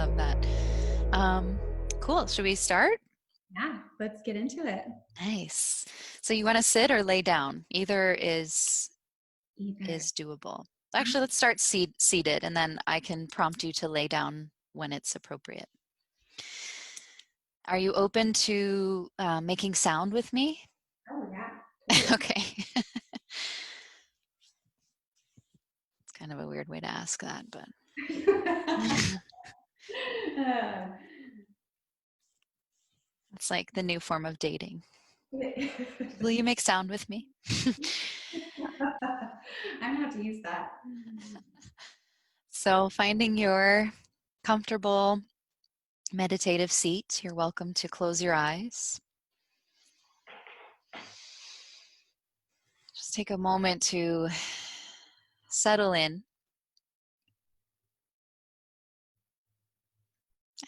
love that. Cool. Should we start? Yeah, let's get into it. Nice. So you want to sit or lay down? Either Either. is doable. Actually, let's start seated, and then I can prompt you to lay down when it's appropriate. Are you open to making sound with me? Oh, yeah, totally. Okay. It's kind of a weird way to ask that, but Uh, it's like the new form of dating. I'm Will you make sound with me? gonna have to use that. So, finding your comfortable meditative seat, you're welcome to close your eyes. Just take a moment to settle in.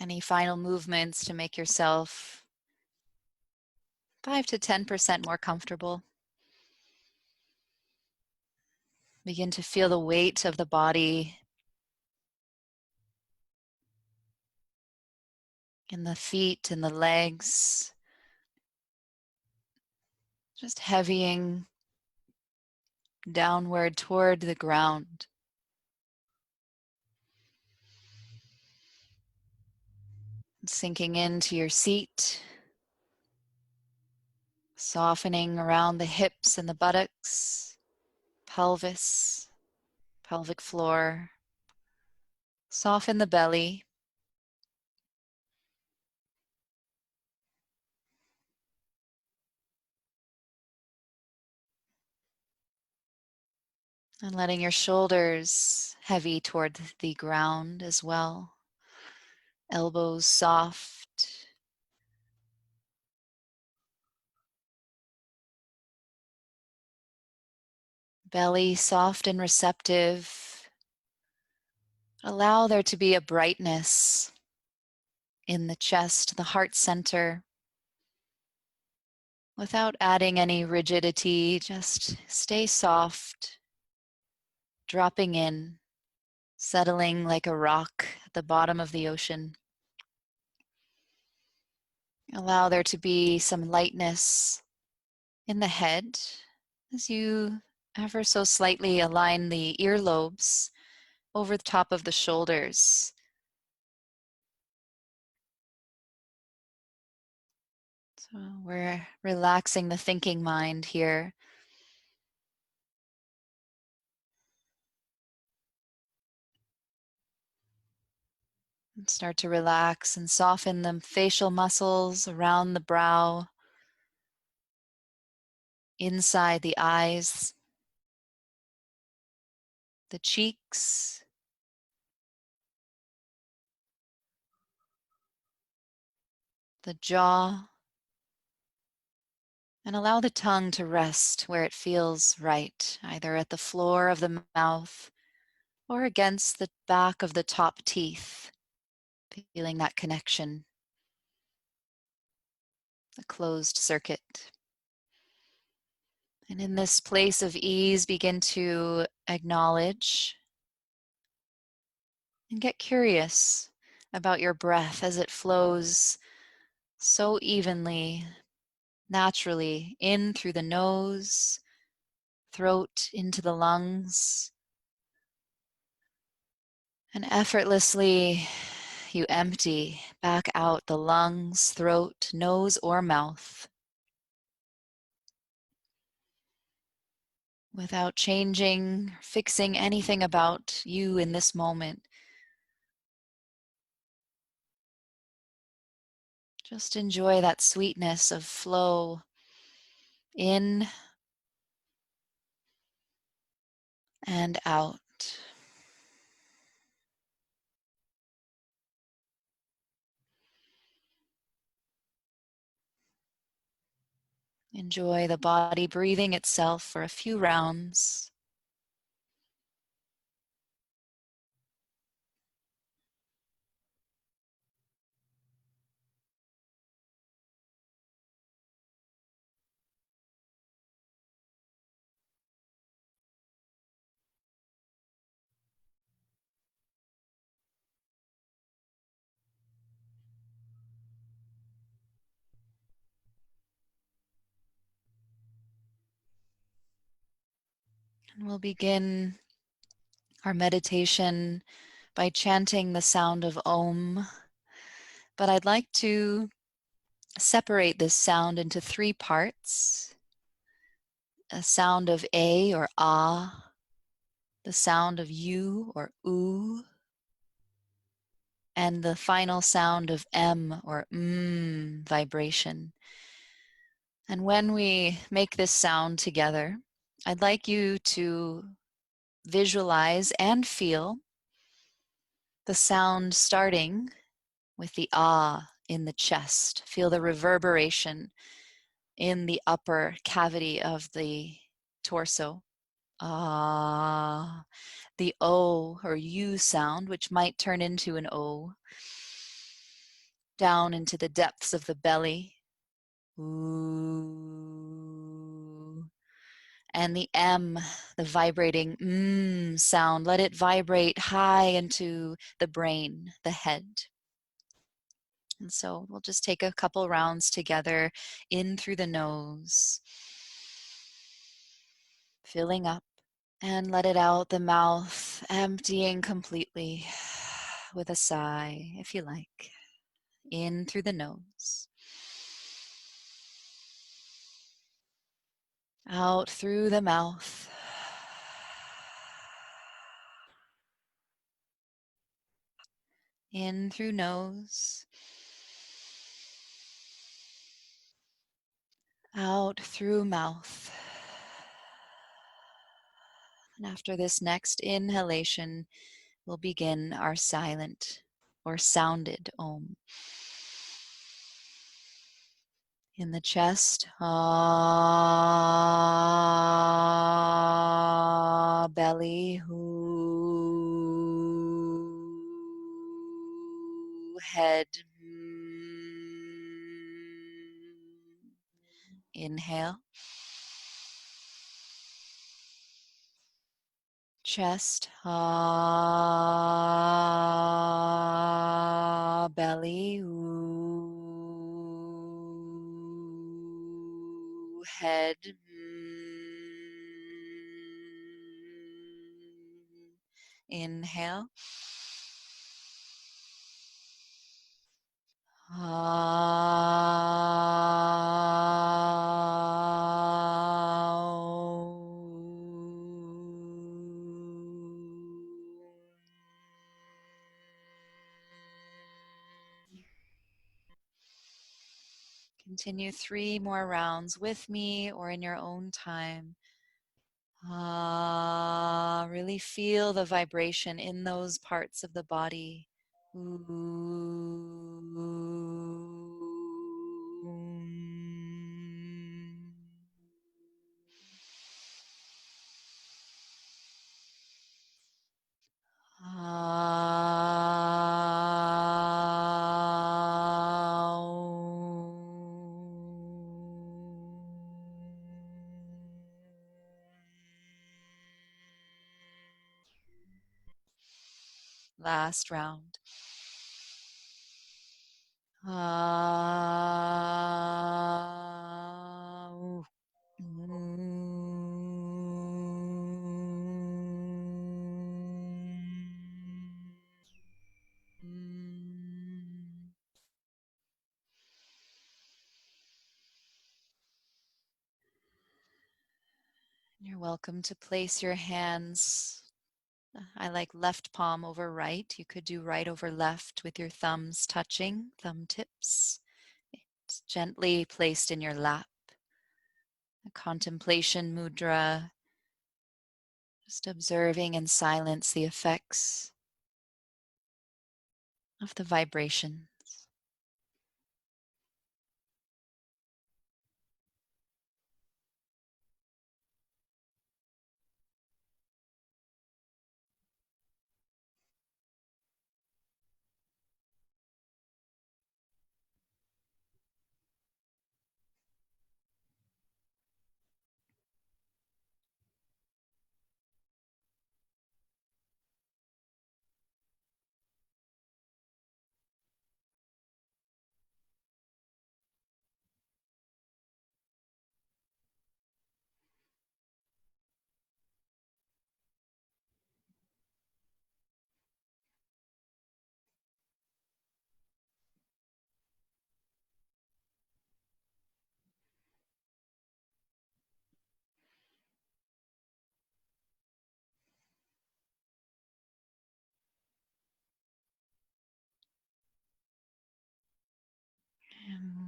Any final movements to make yourself 5 to 10% more comfortable. Begin to feel the weight of the body in the feet and the legs, just heavying downward toward the ground. Sinking into your seat, softening around the hips and the buttocks, pelvis, pelvic floor. Soften the belly. And letting your shoulders heavy toward the ground as well. Elbows soft. Belly soft and receptive. Allow there to be a brightness in the chest, the heart center. Without adding any rigidity, just stay soft, dropping in, settling like a rock at the bottom of the ocean. Allow there to be some lightness in the head as you ever so slightly align the earlobes over the top of the shoulders. So we're relaxing the thinking mind here. And start to relax and soften the facial muscles around the brow, inside the eyes, the cheeks, the jaw, and allow the tongue to rest where it feels right, either at the floor of the mouth or against the back of the top teeth, feeling that connection, the closed circuit. And in this place of ease, begin to acknowledge and get curious about your breath as it flows so evenly, naturally, in through the nose, throat into the lungs, and effortlessly you empty back out the lungs, throat, nose, or mouth without changing, fixing anything about you in this moment. Just enjoy that sweetness of flow in and out. Enjoy the body breathing itself for a few rounds. And we'll begin our meditation by chanting the sound of Om. But I'd like to separate this sound into 3 parts. A sound of A or Ah, the sound of U or Oo, and the final sound of M or vibration. And when we make this sound together, I'd like you to visualize and feel the sound starting with the ah in the chest. Feel the reverberation in the upper cavity of the torso. Ah. The O or U sound, which might turn into an O, down into the depths of the belly. Ooh. And the M, the vibrating sound, let it vibrate high into the brain, the head. And so we'll just take a couple rounds together in through the nose, filling up, and let it out the mouth, emptying completely with a sigh, if you like. In through the nose, out through the mouth. In through nose, out through mouth. And after this next inhalation, we'll begin our silent or sounded Om. In the chest, ah, belly, hoo, head, inhale, chest, ah, belly, ooh, head, inhale, continue 3 more rounds with me or in your own time. Really feel the vibration in those parts of the body. Last round. Ooh. You're welcome to place your hands. I like left palm over right. You could do right over left with your thumbs touching, thumb tips. It's gently placed in your lap. A contemplation mudra. Just observing in silence the effects of the vibration.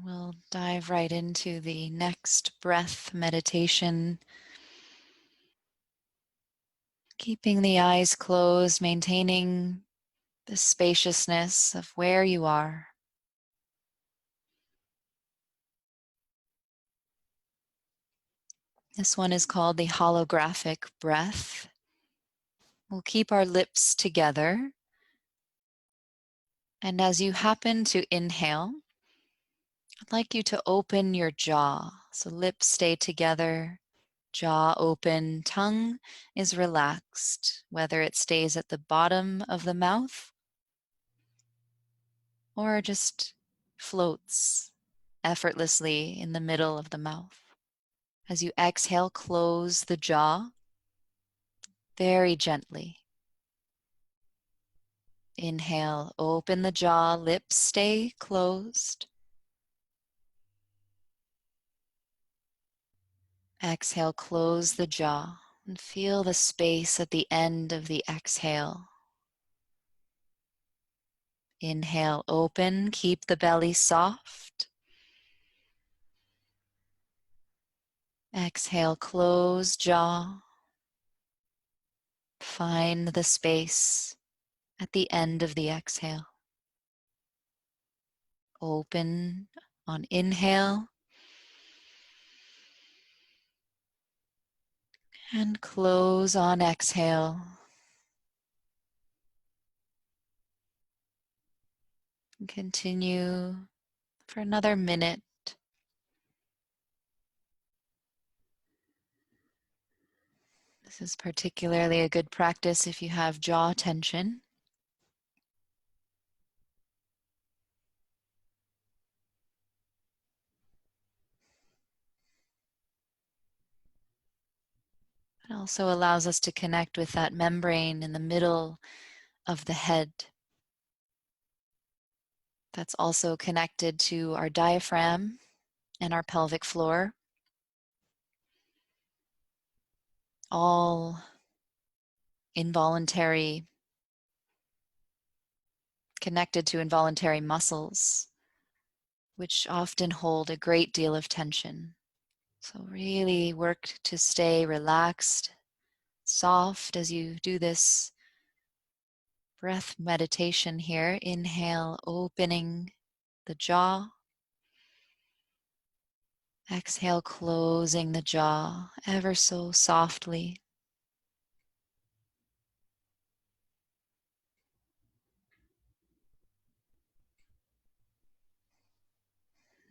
We'll dive right into the next breath meditation. Keeping the eyes closed, maintaining the spaciousness of where you are. This one is called the holographic breath. We'll keep our lips together. And as you happen to inhale, I'd like you to open your jaw. So lips stay together, jaw open, tongue is relaxed, whether it stays at the bottom of the mouth or just floats effortlessly in the middle of the mouth. As you exhale, close the jaw very gently. Inhale, open the jaw, lips stay closed. Exhale, close the jaw and feel the space at the end of the exhale. Inhale, open, keep the belly soft. Exhale, close jaw. Find the space at the end of the exhale. Open on inhale and close on exhale. And continue for another minute. This is particularly a good practice if you have jaw tension. It also allows us to connect with that membrane in the middle of the head. That's also connected to our diaphragm and our pelvic floor. All involuntary, connected to involuntary muscles, which often hold a great deal of tension. So really work to stay relaxed, soft as you do this breath meditation here. Inhale, opening the jaw. Exhale, closing the jaw ever so softly.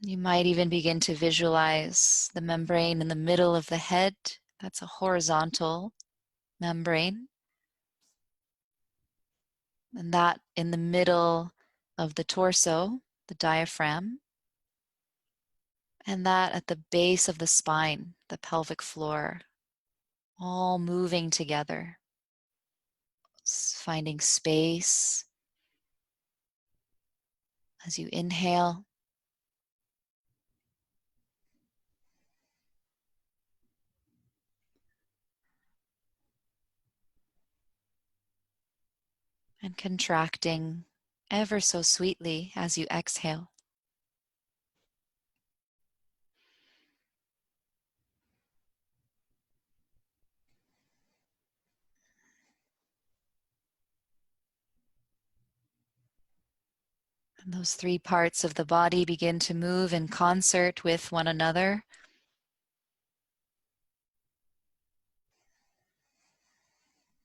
You might even begin to visualize the membrane in the middle of the head. That's a horizontal membrane. And that in the middle of the torso, the diaphragm. And that at the base of the spine, the pelvic floor, all moving together. Finding space as you inhale. And contracting ever so sweetly as you exhale. And those three parts of the body begin to move in concert with one another.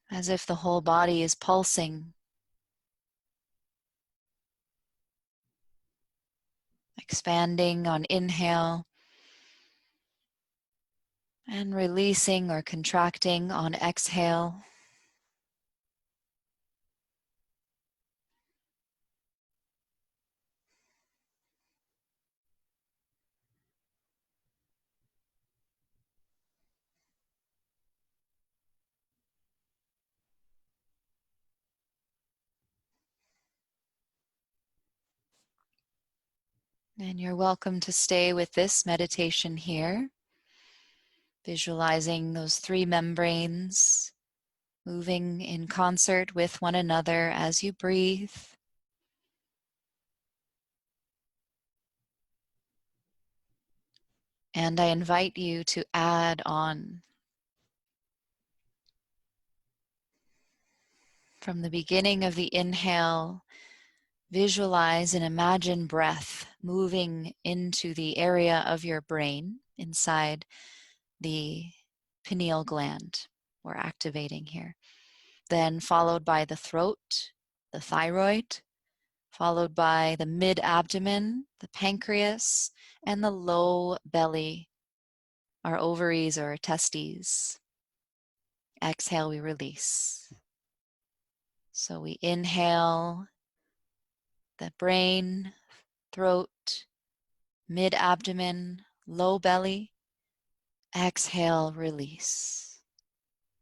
As if the whole body is pulsing. Expanding on inhale. And releasing or contracting on exhale. And you're welcome to stay with this meditation here, visualizing those three membranes moving in concert with one another as you breathe. And I invite you to add on from the beginning of the inhale. Visualize and imagine breath moving into the area of your brain inside the pineal gland we're activating here. Then followed by the throat, the thyroid, followed by the mid-abdomen, the pancreas, and the low belly, our ovaries or testes. Exhale, we release. So we inhale the brain, throat, mid-abdomen, low belly. Exhale, release.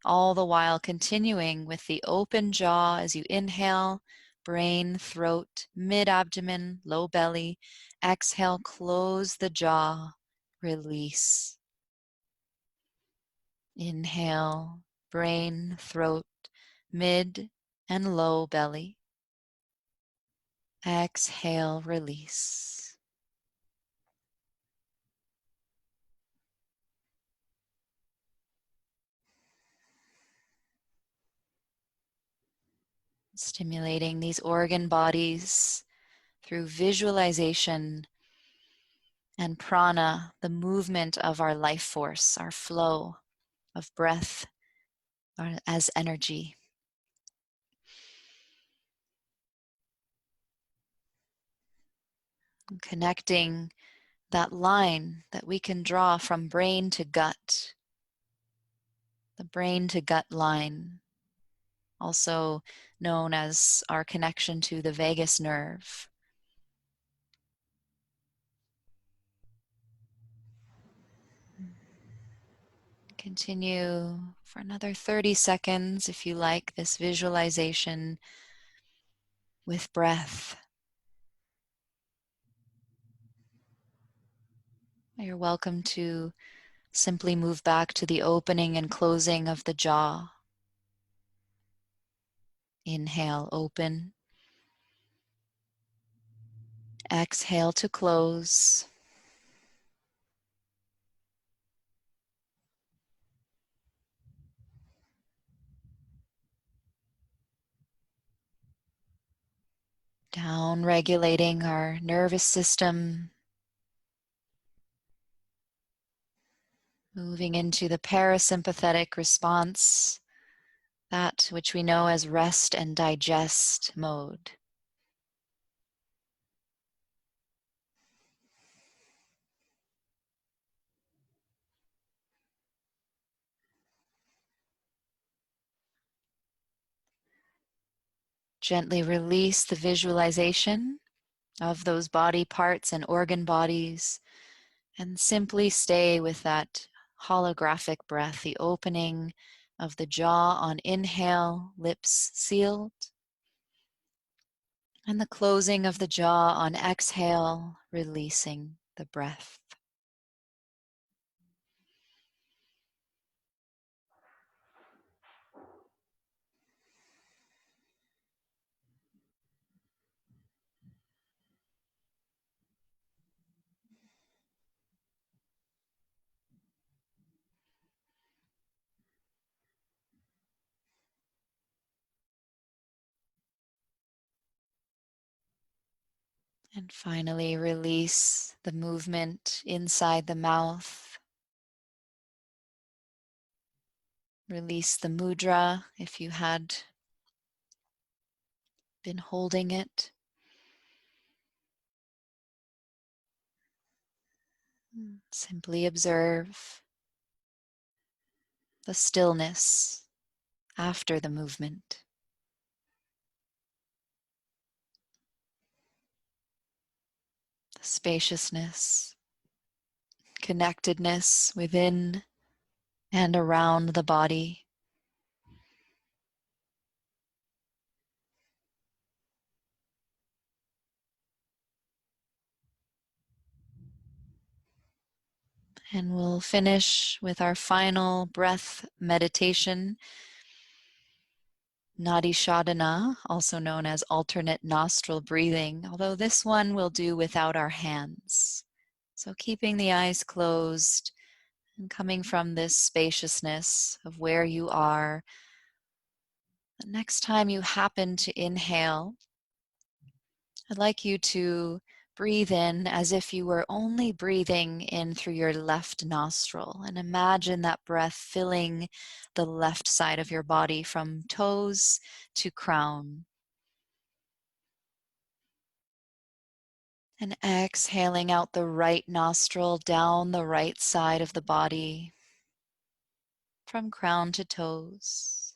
All the while continuing with the open jaw as you inhale, brain, throat, mid-abdomen, low belly. Exhale, close the jaw, release. Inhale, brain, throat, mid and low belly. Exhale, release. Stimulating these organ bodies through visualization and prana, the movement of our life force, our flow of breath as energy. And connecting that line that we can draw from brain to gut, the brain to gut line, also known as our connection to the vagus nerve. Continue for another 30 seconds if you like this visualization with breath. You're welcome to simply move back to the opening and closing of the jaw. Inhale, open. Exhale to close. Down regulating our nervous system. Moving into the parasympathetic response, that which we know as rest and digest mode. Gently release the visualization of those body parts and organ bodies, and simply stay with that holographic breath, the opening of the jaw on inhale, lips sealed, and the closing of the jaw on exhale, releasing the breath. And finally, release the movement inside the mouth. Release the mudra if you had been holding it. Simply observe the stillness after the movement, the spaciousness, connectedness within and around the body. And we'll finish with our final breath meditation, nadi shodhana, also known as alternate nostril breathing, although this one we'll do without our hands. So keeping the eyes closed and coming from this spaciousness of where you are, the next time you happen to inhale, I'd like you to breathe in as if you were only breathing in through your left nostril, and imagine that breath filling the left side of your body from toes to crown. And exhaling out the right nostril down the right side of the body from crown to toes.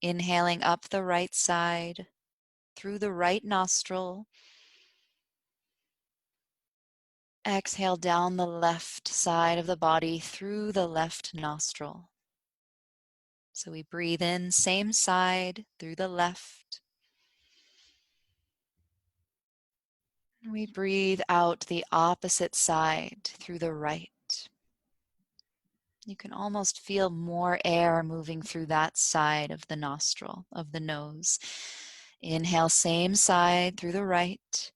Inhaling up the right side through the right nostril. Exhale down the left side of the body through the left nostril. So we breathe in, same side through the left. We breathe out the opposite side through the right. You can almost feel more air moving through that side of the nostril, of the nose. Inhale, same side through the right.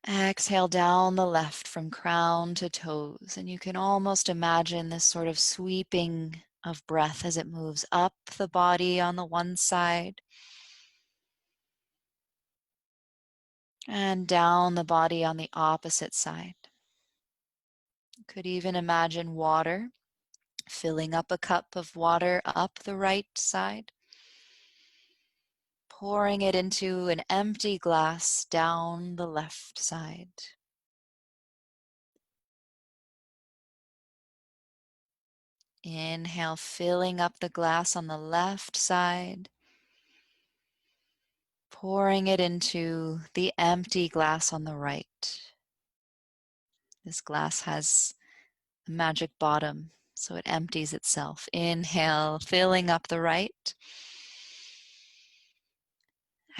Exhale down the left from crown to toes. And you can almost imagine this sort of sweeping of breath as it moves up the body on the one side and down the body on the opposite side. You could even imagine water, filling up a cup of water up the right side, pouring it into an empty glass down the left side. Inhale, filling up the glass on the left side, pouring it into the empty glass on the right. This glass has a magic bottom, so it empties itself. Inhale, filling up the right.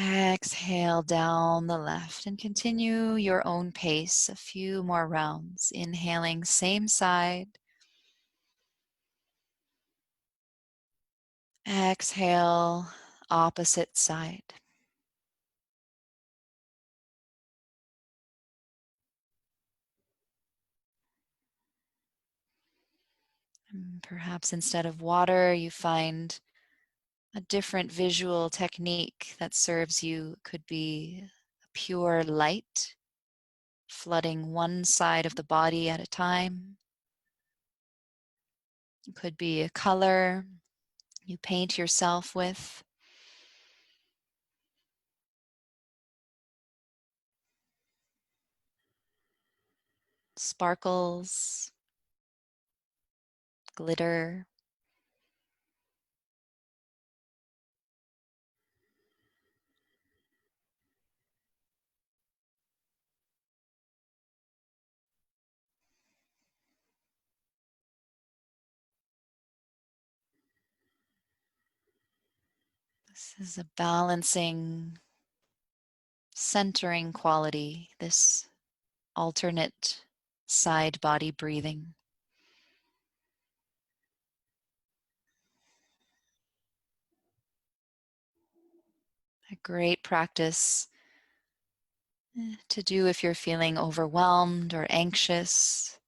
Exhale down the left and continue your own pace, a few more rounds. Inhaling, same side. Exhale, opposite side. And perhaps instead of water, you find a different visual technique that serves you. It could be a pure light, flooding one side of the body at a time. It could be a color you paint yourself with. Sparkles, glitter. This is a balancing, centering quality, this alternate side body breathing. A great practice to do if you're feeling overwhelmed or anxious.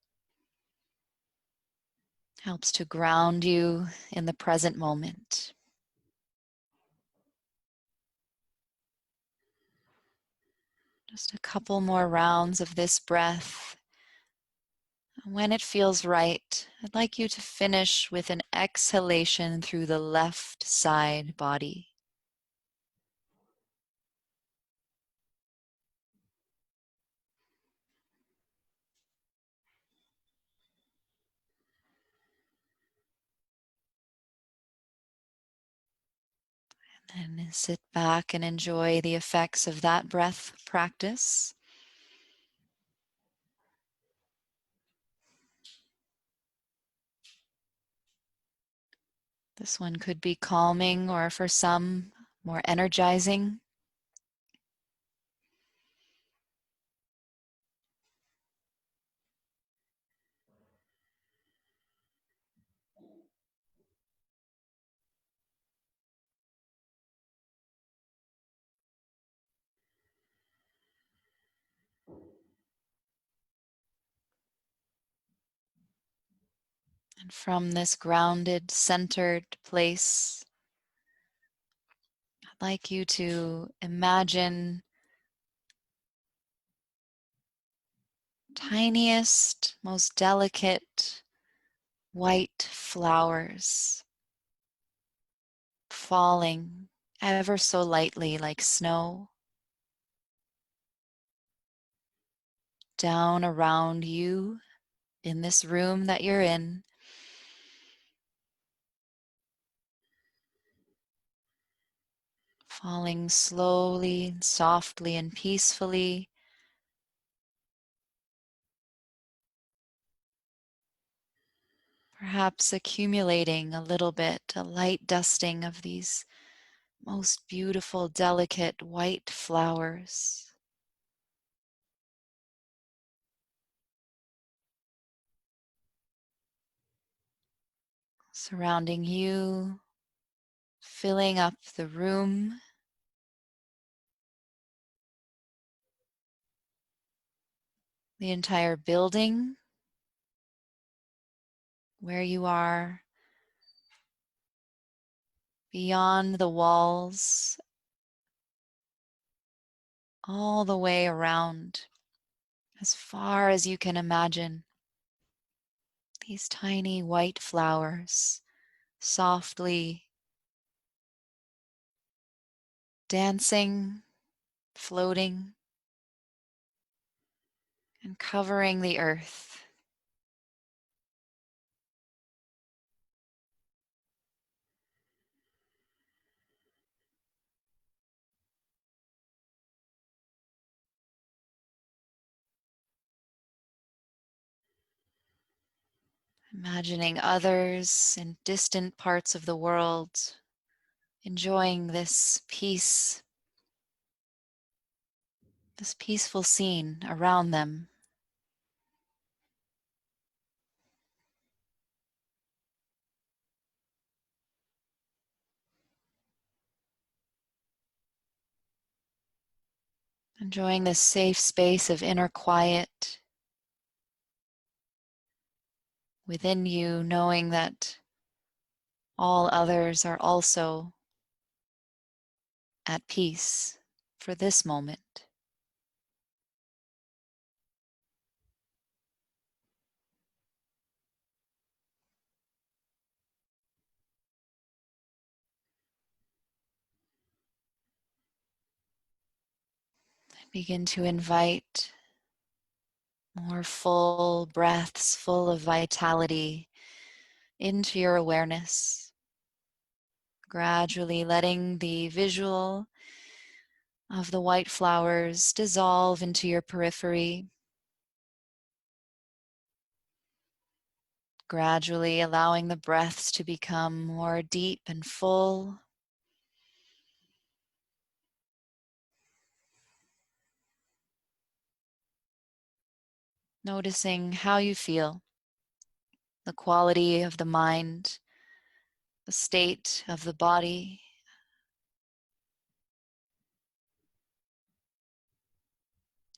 Helps to ground you in the present moment. Just a couple more rounds of this breath. When it feels right, I'd like you to finish with an exhalation through the left side body. And sit back and enjoy the effects of that breath practice. This one could be calming, or for some, more energizing. And from this grounded, centered place, I'd like you to imagine tiniest, most delicate white flowers falling ever so lightly like snow down around you in this room that you're in. Falling slowly, softly, and peacefully. Perhaps accumulating a little bit, a light dusting of these most beautiful, delicate white flowers. Surrounding you, filling up the room. The entire building where you are, beyond the walls, all the way around, as far as you can imagine. These tiny white flowers softly dancing, floating, and covering the earth. Imagining others in distant parts of the world enjoying this peace, this peaceful scene around them. Enjoying this safe space of inner quiet within you, knowing that all others are also at peace for this moment. Begin to invite more full breaths, full of vitality, into your awareness. Gradually letting the visual of the white flowers dissolve into your periphery. Gradually allowing the breaths to become more deep and full. Noticing how you feel, the quality of the mind, the state of the body.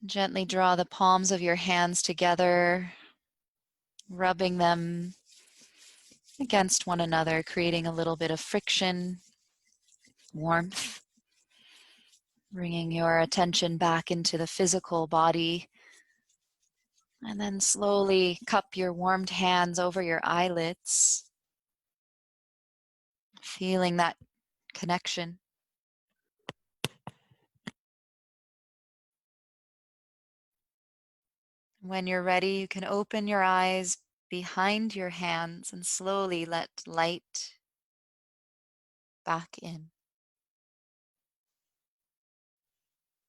Gently draw the palms of your hands together, rubbing them against one another, creating a little bit of friction, warmth. Bringing your attention back into the physical body. And then slowly cup your warmed hands over your eyelids, feeling that connection. When you're ready, you can open your eyes behind your hands and slowly let light back in.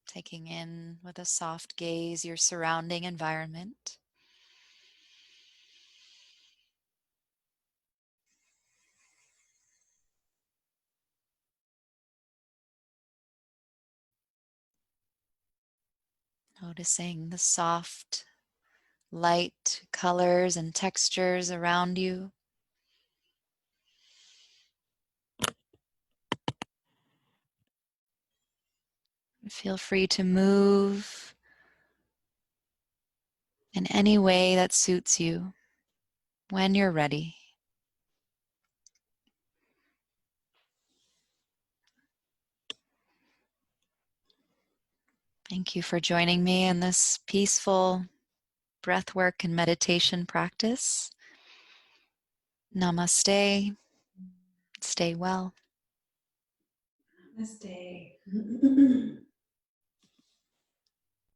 Taking in with a soft gaze your surrounding environment. Noticing the soft light colors and textures around you. Feel free to move in any way that suits you when you're ready. Thank you for joining me in this peaceful breathwork and meditation practice. Namaste. Stay well. Namaste.